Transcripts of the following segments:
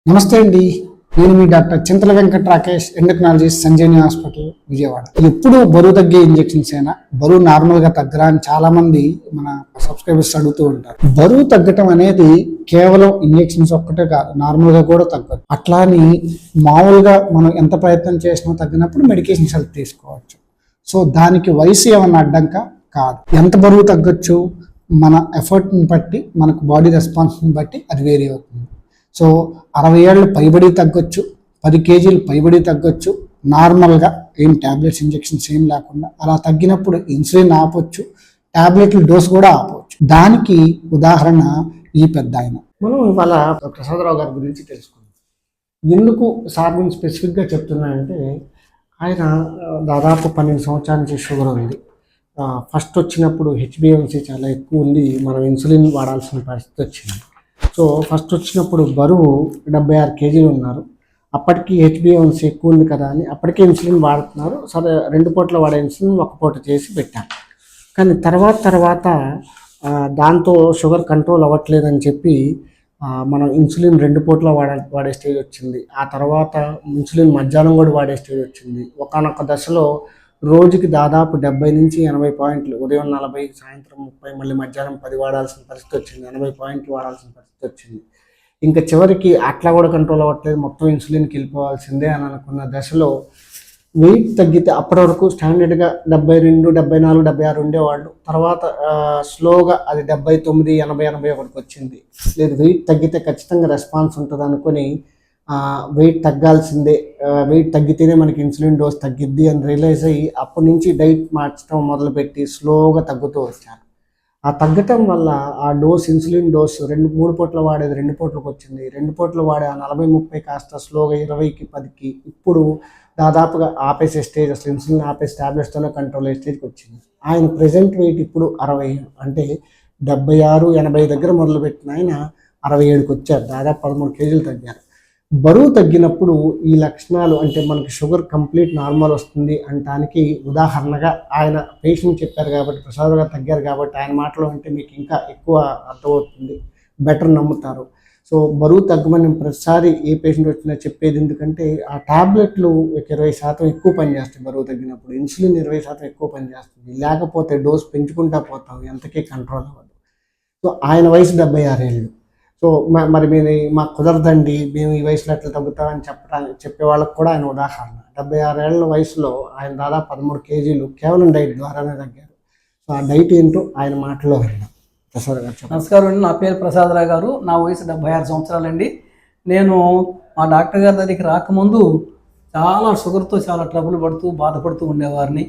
నమస్తే అండి. నేను మీ డాక్టర్ చింతల వెంకట రాకేష్, ఎండోక్రాలజిస్ట్, సంజీవని హాస్పిటల్, విజయవాడ. ఎప్పుడు బరువు తగ్గే ఇంజెక్షన్స్ అయినా బరువు నార్మల్ గా తగ్గరా అని చాలా మంది మన సబ్స్క్రైబర్స్ అడుగుతూ ఉంటారు. బరువు తగ్గటం అనేది కేవలం ఇంజెక్షన్స్ ఒక్కటే కాదు, నార్మల్ గా కూడా తగ్గదు. అట్లాని మామూలుగా మనం ఎంత ప్రయత్నం చేసినా తగ్గినప్పుడు మెడికేషన్స్ హెల్ప్ తీసుకోవచ్చు. సో దానికి వయసు ఏమన్నా అడ్డంక కాదు. ఎంత బరువు తగ్గొచ్చు, మన ఎఫర్ట్ని బట్టి, మనకు బాడీ రెస్పాన్స్ని బట్టి అది వేరీ అవుతుంది. సో 60 ఏళ్ళు పైబడి తగ్గొచ్చు, 10 కేజీలు పైబడి తగ్గొచ్చు, నార్మల్గా ఏం ట్యాబ్లెట్స్ ఇంజెక్షన్స్ ఏం లేకుండా. అలా తగ్గినప్పుడు ఇన్సులిన్ ఆపొచ్చు, ట్యాబ్లెట్ల డోస్ కూడా ఆపవచ్చు. దానికి ఉదాహరణ ఈ పెద్ద ఆయన. మనం ఇవాళ ప్రసాదరావు గారి గురించి తెలుసుకుందాం. ఎందుకు సార్ గురించి స్పెసిఫిక్గా చెప్తున్నానంటే, ఆయన దాదాపు 12 సంవత్సరాల నుంచి షుగర్ ఉంది. ఫస్ట్ వచ్చినప్పుడు హెచ్బిఎన్సీ చాలా ఎక్కువ ఉంది, మనం ఇన్సులిన్ వాడాల్సిన పరిస్థితి వచ్చింది. సో ఫస్ట్ వచ్చినప్పుడు బరువు 76 కేజీలు ఉన్నారు. అప్పటికి హెచ్బిఎన్సీ ఎక్కువ ఉంది కదా అని అప్పటికే ఇన్సులిన్ వాడుతున్నారు. సరే 2 పూటలు వాడే ఇన్సులిన్ 1 పూట చేసి పెట్టాను. కానీ తర్వాత దాంతో షుగర్ కంట్రోల్ అవ్వట్లేదని చెప్పి మనం ఇన్సులిన్ 2 పూటలు వాడే స్టేజ్ వచ్చింది. ఆ తర్వాత ఇన్సులిన్ మధ్యాహ్నం కూడా వాడే స్టేజ్ వచ్చింది. ఒకానొక దశలో రోజుకి దాదాపు 70 నుంచి 80 పాయింట్లు, ఉదయం 40, సాయంత్రం 30, మళ్ళీ మధ్యాహ్నం 10 వాడాల్సిన పరిస్థితి వచ్చింది. 80 పాయింట్లు వాడాల్సిన పరిస్థితి వచ్చింది. ఇంకా చివరికి అట్లా కూడా కంట్రోల్ అవ్వట్లేదు, మొత్తం ఇన్సులిన్కి వెళ్ళిపోవాల్సిందే అని అనుకున్న దశలో వెయిట్ తగ్గితే, అప్పటి వరకు స్టాండర్డ్గా 72, 74, 76 ఉండేవాళ్ళు. తర్వాత స్లోగా అది 79, 80, 81 వచ్చింది. లేదు, వెయిట్ తగ్గితే ఖచ్చితంగా రెస్పాన్స్ ఉంటుంది అనుకుని వెయిట్ తగ్గాల్సిందే, వెయిట్ తగ్గితేనే మనకి ఇన్సులిన్ డోస్ తగ్గిద్ది అని రియలైజ్ అయ్యి అప్పటి నుంచి డైట్ మార్చడం మొదలుపెట్టి స్లోగా తగ్గుతూ వచ్చాను. ఆ తగ్గటం వల్ల ఆ డోస్, ఇన్సులిన్ డోస్ 2-3 పూటలు వాడేది 2 పూటలకు వచ్చింది. 2 పూటలు వాడే ఆ 40-30 కాస్త స్లోగా 20కి 10కి, ఇప్పుడు దాదాపుగా ఆపేసే స్టేజ్, అసలు ఇన్సులిన్ ఆపేసి ట్యాబ్లెట్స్తోనే కంట్రోల్ అయ్యే స్టేజ్కి వచ్చింది. ఆయన ప్రెజెంట్ వెయిట్ ఇప్పుడు 60, అంటే 76, 80 దగ్గర మొదలుపెట్టిన ఆయన 67కి వచ్చారు. దాదాపు 13 కేజీలు తగ్గారు. బరువు తగ్గినప్పుడు ఈ లక్షణాలు, అంటే మనకి షుగర్ కంప్లీట్ నార్మల్ వస్తుంది అనటానికి ఉదాహరణగా ఆయన పేషెంట్ చెప్పారు కాబట్టి, ప్రసాద్ గారు తగ్గారు కాబట్టి ఆయన మాటలో అంటే మీకు ఇంకా ఎక్కువ అర్థమవుతుంది, బెటర్ నమ్ముతారు. సో బరువు తగ్గమని ప్రతిసారి ఏ పేషెంట్ వచ్చినా చెప్పేది ఎందుకంటే, ఆ ట్యాబ్లెట్లు 20% ఎక్కువ పనిచేస్తాయి బరువు తగ్గినప్పుడు, ఇన్సులిన్ 20% ఎక్కువ పనిచేస్తుంది. లేకపోతే డోస్ పెంచుకుంటా పోతాం, ఎంతకీ కంట్రోల్ అవ్వదు. సో ఆయన వయసు 76 ఏళ్ళు. సో మరి మీరు మాకు కుదరదండి, మేము ఈ వయసులో ఎట్లా తగ్గుతామని చెప్పే వాళ్ళకి కూడా ఆయన ఉదాహరణ. 76 ఏళ్ళ వయసులో ఆయన దాదాపు 13 కేజీలు కేవలం డైట్ ద్వారానే తగ్గారు. సో ఆ డైట్ ఏంటో ఆయన మాటలో విన్నాం. ప్రసాద్ గారు చెప్పండి. నమస్కారం అండి, నా పేరు ప్రసాదరావు గారు. నా వయసు 76 సంవత్సరాలండి. నేను మా డాక్టర్ గారి దగ్గరికి రాకముందు చాలా షుగర్తో చాలా ట్రబుల్ పడుతూ బాధపడుతూ ఉండేవారిని.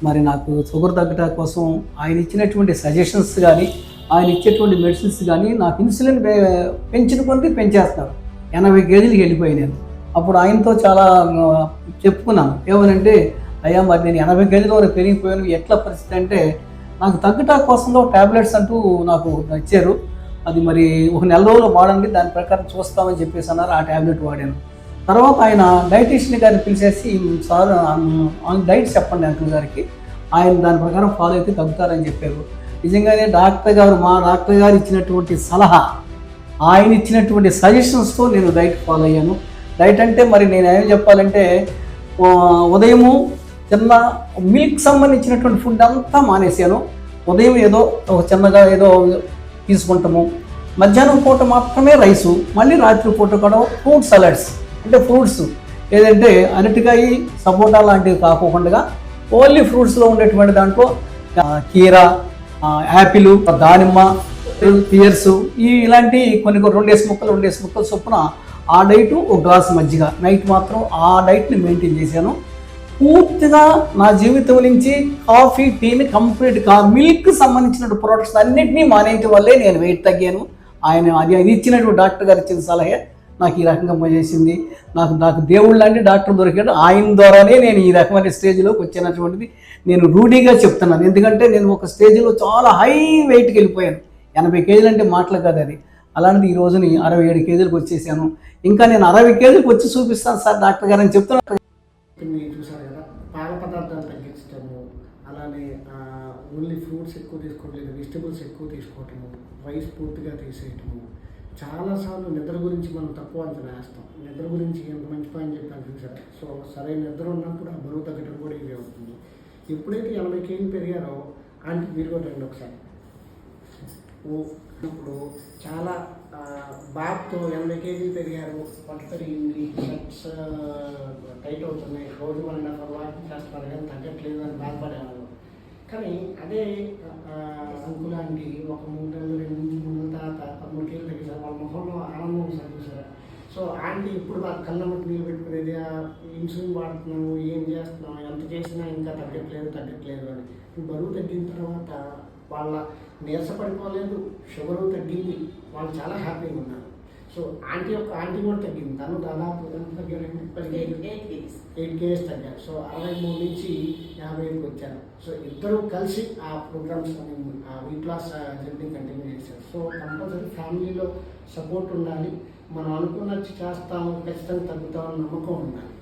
మరి నాకు షుగర్ తగ్గటం కోసం ఆయన ఇచ్చినటువంటి సజెషన్స్ కానీ, ఆయన ఇచ్చేటువంటి మెడిసిన్స్ కానీ నాకు ఇన్సులిన్ పెంచిన కొద్ది పెంచేస్తారు. 80 కేజీలకి వెళ్ళిపోయి నేను. అప్పుడు ఆయనతో చాలా చెప్పుకున్నాను, ఏమనంటే అయ్యా మరి నేను 80 కేజీల వరకు పెరిగిపోయాను, ఎట్లా పరిస్థితి అంటే, నాకు తగ్గటా కోసంలో ట్యాబ్లెట్స్ అంటూ నాకు ఇచ్చారు. అది మరి 1 నెల రోజులు వాడండి, దాని ప్రకారం చూస్తామని చెప్పేసి అన్నారు. ఆ ట్యాబ్లెట్ వాడాను. తర్వాత ఆయన డైటీషియన్ గారిని పిలిచేసి, సార్ డైట్ చెప్పండి అంకుల్ గారికి, ఆయన దాని ప్రకారం ఫాలో అయితే తగ్గుతారని చెప్పారు. నిజంగానే మా డాక్టర్ గారు ఇచ్చినటువంటి సలహా, ఆయన ఇచ్చినటువంటి సజెషన్స్తో నేను డైట్ ఫాలో అయ్యాను. డైట్ అంటే మరి నేను ఏం చెప్పాలంటే, ఉదయము చిన్న మిల్క్ సంబంధించినటువంటి ఫుడ్ అంతా మానేసాను. ఉదయం ఏదో ఒక చిన్నగా ఏదో తీసుకుంటాము, మధ్యాహ్నం పూట మాత్రమే రైసు, మళ్ళీ రాత్రి పూట కూడా ఫ్రూట్ సలాడ్స్, అంటే ఫ్రూట్స్ ఏదంటే అరటికాయ, సపోటా లాంటివి కాకుండా ఓన్లీ ఫ్రూట్స్లో ఉండేటువంటి దాంట్లో కీరా, యాపిల్, దానిమ్మ, పియర్స్, ఇలాంటి కొన్ని 2 ముక్కలు చొప్పున ఆ డైటు, 1 గ్లాసు మజ్జిగ, నైట్ మాత్రం ఆ డైట్ని మెయింటైన్ చేశాను. పూర్తిగా నా జీవితం నుంచి కాఫీ, టీని కంప్లీట్గా, మిల్క్ సంబంధించిన ప్రొడక్ట్స్ అన్నింటినీ మానేయటం వల్లే నేను వెయిట్ తగ్గాను. ఆయన ఇచ్చినటువంటి డాక్టర్ గారు ఇచ్చిన సలహే నాకు ఈ రకంగా పనిచేసింది. నాకు దేవుళ్ళు లాంటి డాక్టర్ దొరికాడు. ఆయన ద్వారానే నేను ఈ రకమైన స్టేజ్లోకి వచ్చినటువంటిది నేను రూఢీగా చెప్తున్నాను. ఎందుకంటే నేను ఒక స్టేజ్లో చాలా హై వెయిట్కి వెళ్ళిపోయాను. 80 కేజీలు అంటే మాటలు కాదు అది. అలాంటిది ఈ రోజుని 67 కేజీలకు వచ్చేసాను. ఇంకా నేను 60 కేజీలకు వచ్చి చూపిస్తాను సార్ డాక్టర్ గారు అని చెప్తున్నాను. చూసారు కదా, పాల పదార్థాలు తగ్గించడము, అలానే ఓన్లీ ఫ్రూట్స్ ఎక్కువ తీసుకోవట్లేదు, వెజిటబుల్స్ ఎక్కువ తీసుకోవటము, రైస్ పూర్తిగా తీసేయటము, చాలాసార్లు నిద్ర గురించి మనం తక్కువ అంచనా వేస్తాం. నిద్ర గురించి ఎంత మంచి పని చెప్పాను చూసారు. సో సరైన నిద్ర ఉన్నప్పుడు ఆ బరువు తగ్గడం కూడా ఇది అవుతుంది. ఎప్పుడైతే 80 కేజీలు పెరిగారో ఆంటీ మీరు కూడా రండి ఒకసారి. ఇప్పుడు చాలా బాబుతో 80 కేజీలు పెరిగారు, పొట్ట పెరిగింది, షర్ట్స్ టైట్ అవుతున్నాయి, రోజు 1.5 వాకింగ్ చేస్తున్నారు కానీ తగ్గట్లేదు అని బాధపడేవాళ్ళు. కానీ అదే అంకులాంటి ఒక 3 నెలలు 2 నెలల తర్వాత 13 కేజీలు తగ్గించారు. వాళ్ళ ముఖంలో ఆనందం చూసారా. సో ఆంటీ ఇప్పుడు కళ్ళమ్మకి నీళ్ళు పెట్టుకునేది, ఇన్సులిన్ వాడుతున్నాము, ఏం చేస్తున్నాం, ఎంత చేసినా ఇంకా తగ్గట్లేదు అని. బరువు తగ్గిన తర్వాత వాళ్ళ నీరసపడిపోలేదు, షుగరు తగ్గింది, వాళ్ళు చాలా హ్యాపీగా ఉన్నారు. సో ఆంటీ కూడా తగ్గింది. తను దాదాపు ఎంత తగ్గారంటే 8 కేజీస్ తగ్గారు. సో 63 నుంచి 55కి వచ్చారు. సో ఇద్దరు కలిసి ఆ ప్రోగ్రామ్స్ ఆ వెయిట్ లాస్ జర్నీ కంటిన్యూ చేశారు. సో కంపల్సరీ ఫ్యామిలీలో సపోర్ట్ ఉండాలి. మనం అనుకున్నట్టు చేస్తాము, ఖచ్చితంగా తగ్గుతామని నమ్మకం ఉండాలి.